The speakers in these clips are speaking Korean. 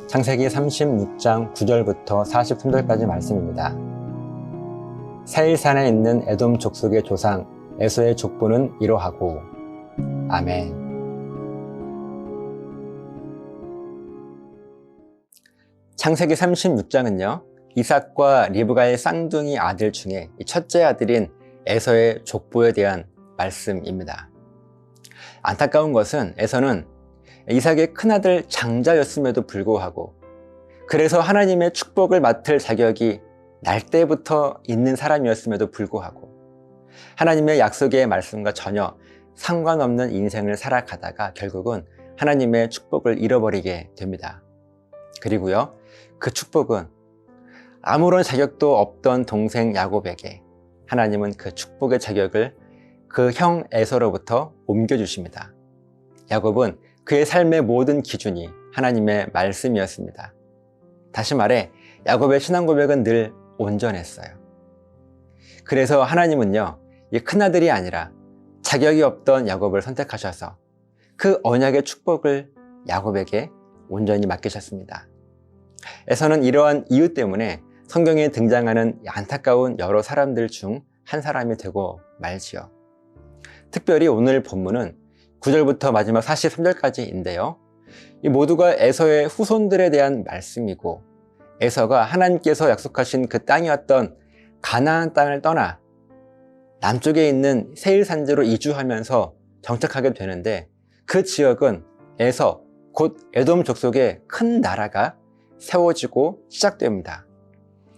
창세기 36장 9절부터 43절까지 말씀입니다. 세일산에 있는 에돔 족속의 조상 에서의 족보는 이러하고. 아멘. 창세기 36장은요, 이삭과 리브가의 쌍둥이 아들 중에 첫째 아들인 에서의 족보에 대한 말씀입니다. 안타까운 것은 에서는 이삭의 큰아들 장자였음에도 불구하고, 그래서 하나님의 축복을 맡을 자격이 날 때부터 있는 사람이었음에도 불구하고 하나님의 약속의 말씀과 전혀 상관없는 인생을 살아가다가 결국은 하나님의 축복을 잃어버리게 됩니다. 그리고요, 그 축복은 아무런 자격도 없던 동생 야곱에게 하나님은 그 축복의 자격을 그 형 에서로부터 옮겨주십니다. 야곱은 그의 삶의 모든 기준이 하나님의 말씀이었습니다. 다시 말해 야곱의 신앙 고백은 늘 온전했어요. 그래서 하나님은요, 이 큰아들이 아니라 자격이 없던 야곱을 선택하셔서 그 언약의 축복을 야곱에게 온전히 맡기셨습니다. 에서는 이러한 이유 때문에 성경에 등장하는 안타까운 여러 사람들 중 한 사람이 되고 말지요. 특별히 오늘 본문은 9절부터 마지막 43절까지인데요. 이 모두가 에서의 후손들에 대한 말씀이고, 에서가 하나님께서 약속하신 그 땅이었던 가나안 땅을 떠나 남쪽에 있는 세일 산지로 이주하면서 정착하게 되는데, 그 지역은 에서 곧 에돔 족속의 큰 나라가 세워지고 시작됩니다.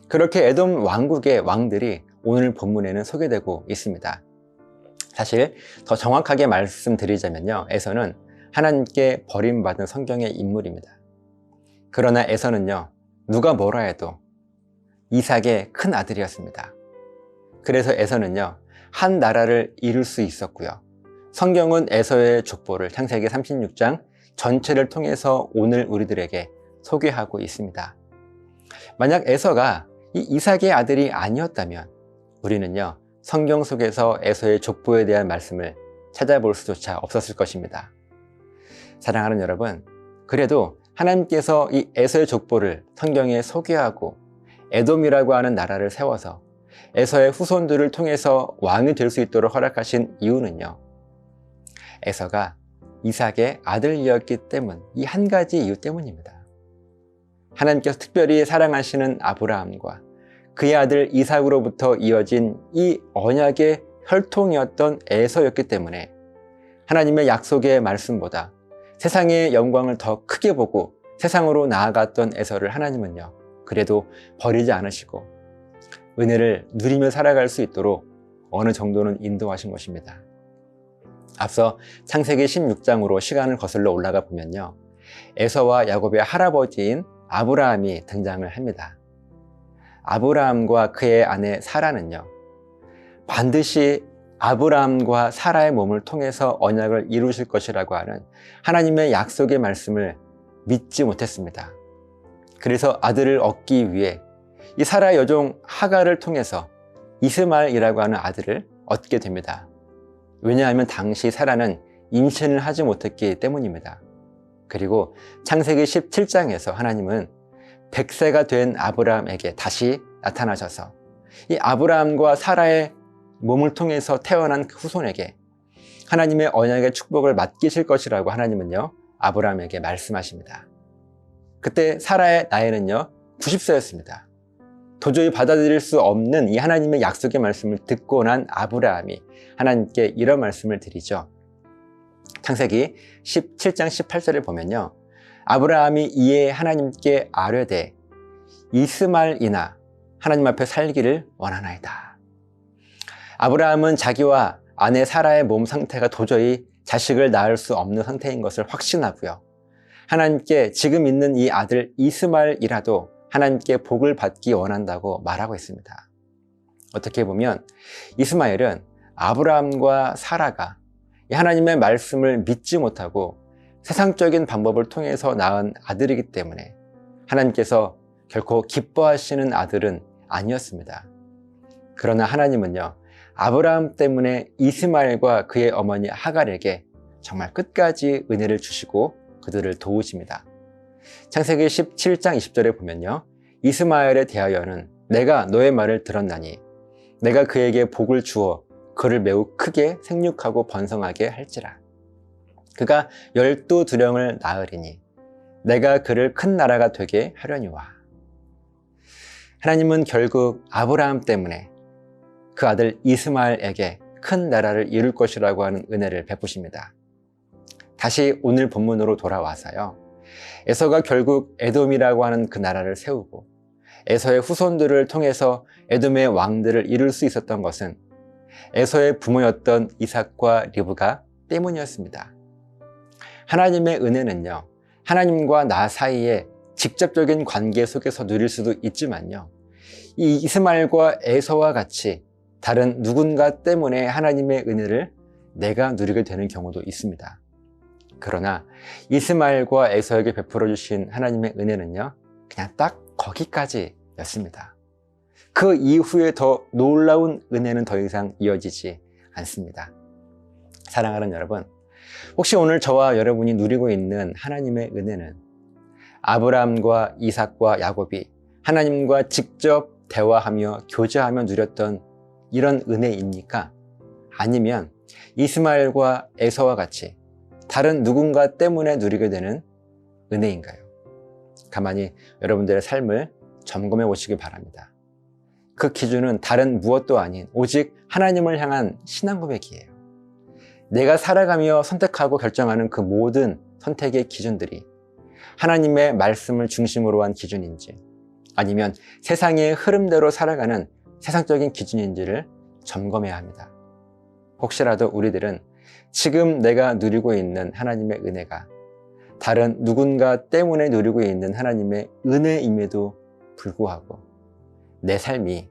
그렇게 에돔 왕국의 왕들이 오늘 본문에는 소개되고 있습니다. 사실 더 정확하게 말씀드리자면요, 에서는 하나님께 버림받은 성경의 인물입니다. 그러나 에서는요, 누가 뭐라 해도 이삭의 큰 아들이었습니다. 그래서 에서는요, 한 나라를 이룰 수 있었고요. 성경은 에서의 족보를 창세기 36장 전체를 통해서 오늘 우리들에게 소개하고 있습니다. 만약 에서가 이 이삭의 아들이 아니었다면 우리는요, 성경 속에서 에서의 족보에 대한 말씀을 찾아볼 수조차 없었을 것입니다. 사랑하는 여러분, 그래도 하나님께서 이 에서의 족보를 성경에 소개하고 에돔이라고 하는 나라를 세워서 에서의 후손들을 통해서 왕이 될 수 있도록 허락하신 이유는요, 에서가 이삭의 아들이었기 때문, 이 한 가지 이유 때문입니다. 하나님께서 특별히 사랑하시는 아브라함과 그의 아들 이삭으로부터 이어진 이 언약의 혈통이었던 에서였기 때문에 하나님의 약속의 말씀보다 세상의 영광을 더 크게 보고 세상으로 나아갔던 에서를 하나님은요, 그래도 버리지 않으시고 은혜를 누리며 살아갈 수 있도록 어느 정도는 인도하신 것입니다. 앞서 창세기 16장으로 시간을 거슬러 올라가 보면요, 에서와 야곱의 할아버지인 아브라함이 등장을 합니다. 아브라함과 그의 아내 사라는요, 반드시 아브라함과 사라의 몸을 통해서 언약을 이루실 것이라고 하는 하나님의 약속의 말씀을 믿지 못했습니다. 그래서 아들을 얻기 위해 이 사라의 여종 하갈을 통해서 이스마엘이라고 하는 아들을 얻게 됩니다. 왜냐하면 당시 사라는 임신을 하지 못했기 때문입니다. 그리고 창세기 17장에서 하나님은 100세가 된 아브라함에게 다시 나타나셔서 이 아브라함과 사라의 몸을 통해서 태어난 그 후손에게 하나님의 언약의 축복을 맡기실 것이라고 하나님은요, 아브라함에게 말씀하십니다. 그때 사라의 나이는요, 90세였습니다. 도저히 받아들일 수 없는 이 하나님의 약속의 말씀을 듣고 난 아브라함이 하나님께 이런 말씀을 드리죠. 창세기 17장 18절을 보면요, 아브라함이 이에 하나님께 아뢰되 이스마엘이나 하나님 앞에 살기를 원하나이다. 아브라함은 자기와 아내 사라의 몸 상태가 도저히 자식을 낳을 수 없는 상태인 것을 확신하고요, 하나님께 지금 있는 이 아들 이스마엘이라도 하나님께 복을 받기 원한다고 말하고 있습니다. 어떻게 보면 이스마엘은 아브라함과 사라가 하나님의 말씀을 믿지 못하고 세상적인 방법을 통해서 낳은 아들이기 때문에 하나님께서 결코 기뻐하시는 아들은 아니었습니다. 그러나 하나님은요, 아브라함 때문에 이스마엘과 그의 어머니 하갈에게 정말 끝까지 은혜를 주시고 그들을 도우십니다. 창세기 17장 20절에 보면요, 이스마엘에 대하여는 내가 너의 말을 들었나니 내가 그에게 복을 주어 그를 매우 크게 생육하고 번성하게 할지라. 그가 12두령을 낳으리니 내가 그를 큰 나라가 되게 하려니와. 하나님은 결국 아브라함 때문에 그 아들 이스마엘에게 큰 나라를 이룰 것이라고 하는 은혜를 베푸십니다. 다시 오늘 본문으로 돌아와서요, 에서가 결국 에돔이라고 하는 그 나라를 세우고 에서의 후손들을 통해서 에돔의 왕들을 이룰 수 있었던 것은 에서의 부모였던 이삭과 리브가 때문이었습니다. 하나님의 은혜는요, 하나님과 나 사이에 직접적인 관계 속에서 누릴 수도 있지만요, 이 이스마엘과 에서와 같이 다른 누군가 때문에 하나님의 은혜를 내가 누리게 되는 경우도 있습니다. 그러나 이스마엘과 에서에게 베풀어 주신 하나님의 은혜는요, 그냥 딱 거기까지였습니다. 그 이후에 더 놀라운 은혜는 더 이상 이어지지 않습니다. 사랑하는 여러분, 혹시 오늘 저와 여러분이 누리고 있는 하나님의 은혜는 아브라함과 이삭과 야곱이 하나님과 직접 대화하며 교제하며 누렸던 이런 은혜입니까? 아니면 이스마엘과 에서와 같이 다른 누군가 때문에 누리게 되는 은혜인가요? 가만히 여러분들의 삶을 점검해 보시기 바랍니다. 그 기준은 다른 무엇도 아닌 오직 하나님을 향한 신앙 고백이에요. 내가 살아가며 선택하고 결정하는 그 모든 선택의 기준들이 하나님의 말씀을 중심으로 한 기준인지, 아니면 세상의 흐름대로 살아가는 세상적인 기준인지를 점검해야 합니다. 혹시라도 우리들은 지금 내가 누리고 있는 하나님의 은혜가 다른 누군가 때문에 누리고 있는 하나님의 은혜임에도 불구하고 내 삶이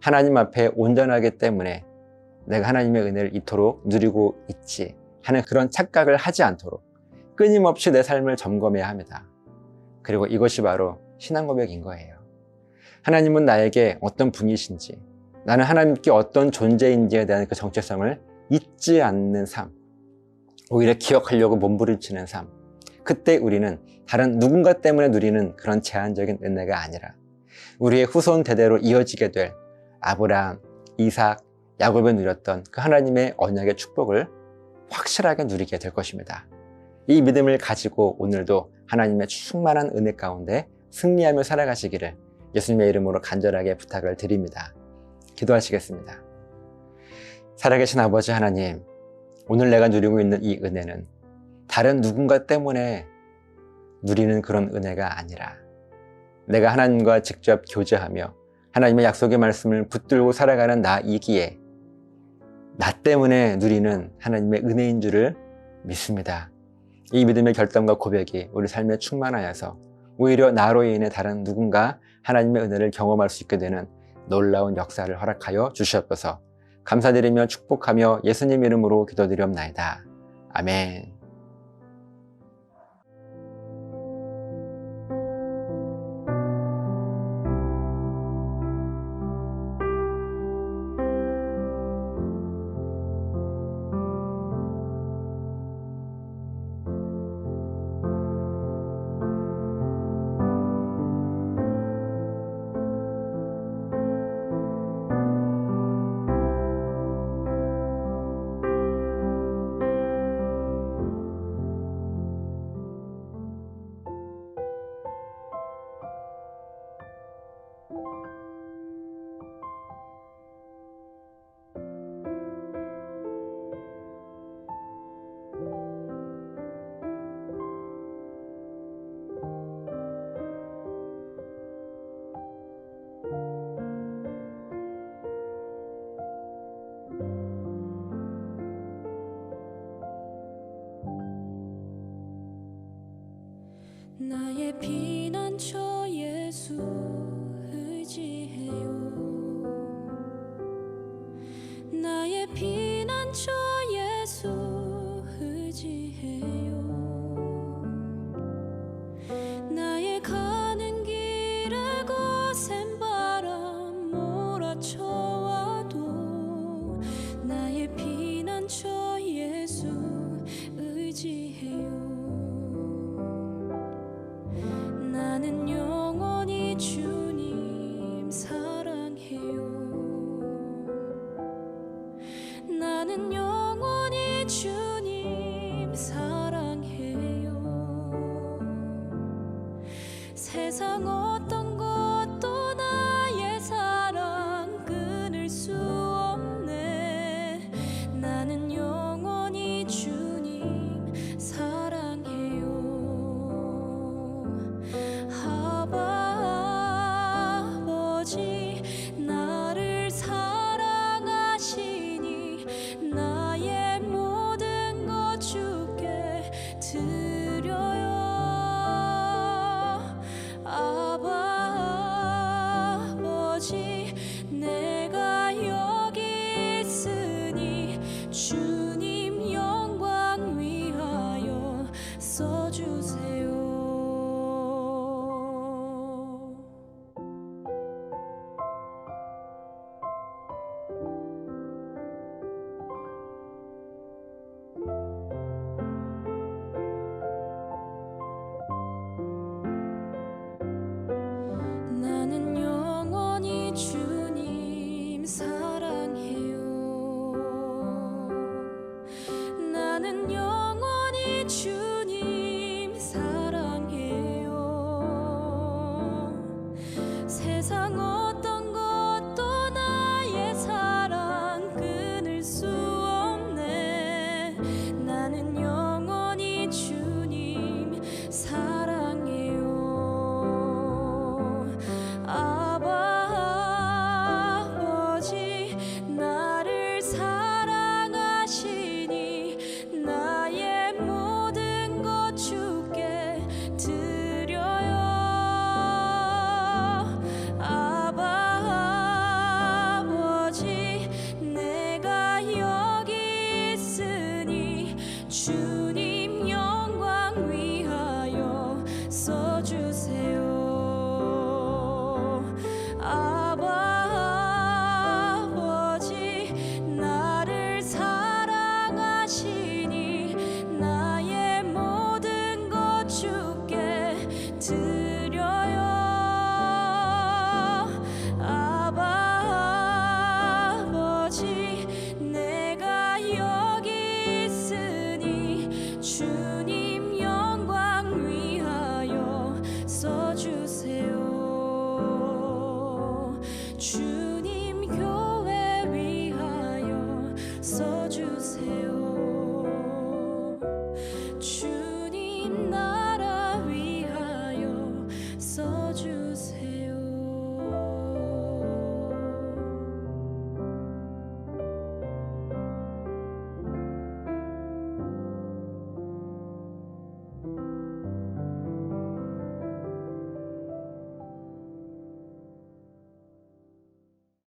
하나님 앞에 온전하기 때문에 내가 하나님의 은혜를 이토록 누리고 있지 하는 그런 착각을 하지 않도록 끊임없이 내 삶을 점검해야 합니다. 그리고 이것이 바로 신앙 고백인 거예요. 하나님은 나에게 어떤 분이신지, 나는 하나님께 어떤 존재인지에 대한 그 정체성을 잊지 않는 삶, 오히려 기억하려고 몸부림치는 삶, 그때 우리는 다른 누군가 때문에 누리는 그런 제한적인 은혜가 아니라 우리의 후손 대대로 이어지게 될 아브라함, 이삭, 야곱이 누렸던 그 하나님의 언약의 축복을 확실하게 누리게 될 것입니다. 이 믿음을 가지고 오늘도 하나님의 충만한 은혜 가운데 승리하며 살아가시기를 예수님의 이름으로 간절하게 부탁을 드립니다. 기도하시겠습니다. 살아계신 아버지 하나님, 오늘 내가 누리고 있는 이 은혜는 다른 누군가 때문에 누리는 그런 은혜가 아니라 내가 하나님과 직접 교제하며 하나님의 약속의 말씀을 붙들고 살아가는 나이기에 나 때문에 누리는 하나님의 은혜인 줄을 믿습니다. 이 믿음의 결단과 고백이 우리 삶에 충만하여서 오히려 나로 인해 다른 누군가 하나님의 은혜를 경험할 수 있게 되는 놀라운 역사를 허락하여 주시옵소서. 감사드리며 축복하며 예수님 이름으로 기도드리옵나이다. 아멘. 나의 피난처 예수 의지해요. 나의 피난처 예수 의지해요. 나의 가는 길에 거센 바람 몰아쳐와도 나의 피난처 예수 의지해요. 세상 어떤 것도 나의 사랑 끊을 수 없네. 나는 영원히 주님 사랑해요. 아버지 나를 사랑하시니 나의 모든 것 주께 드려요. 아버지 내가 여기 있으니 주님 영광 위하여 써주세요. 나는 영원히 주님 사랑해요. 나는 영원히 주님 사랑해요. 세상 어떤 것도 나의 사랑 끊을 수 없네. 나는 영원히 주님 사랑해요. 아버지 나를 사랑하시니 나의 모든 것 주께 드려요. 아버지 내가 여기 있으니 주님 영광 위하여 써주세요. 아버지 나를 사랑하시니 나의 모든 것 주께 드려요. 아버지 내가 여기 있으니 주님 영광 위하여 써주세요. 주님 교회 위하여 써주세요. 주님 나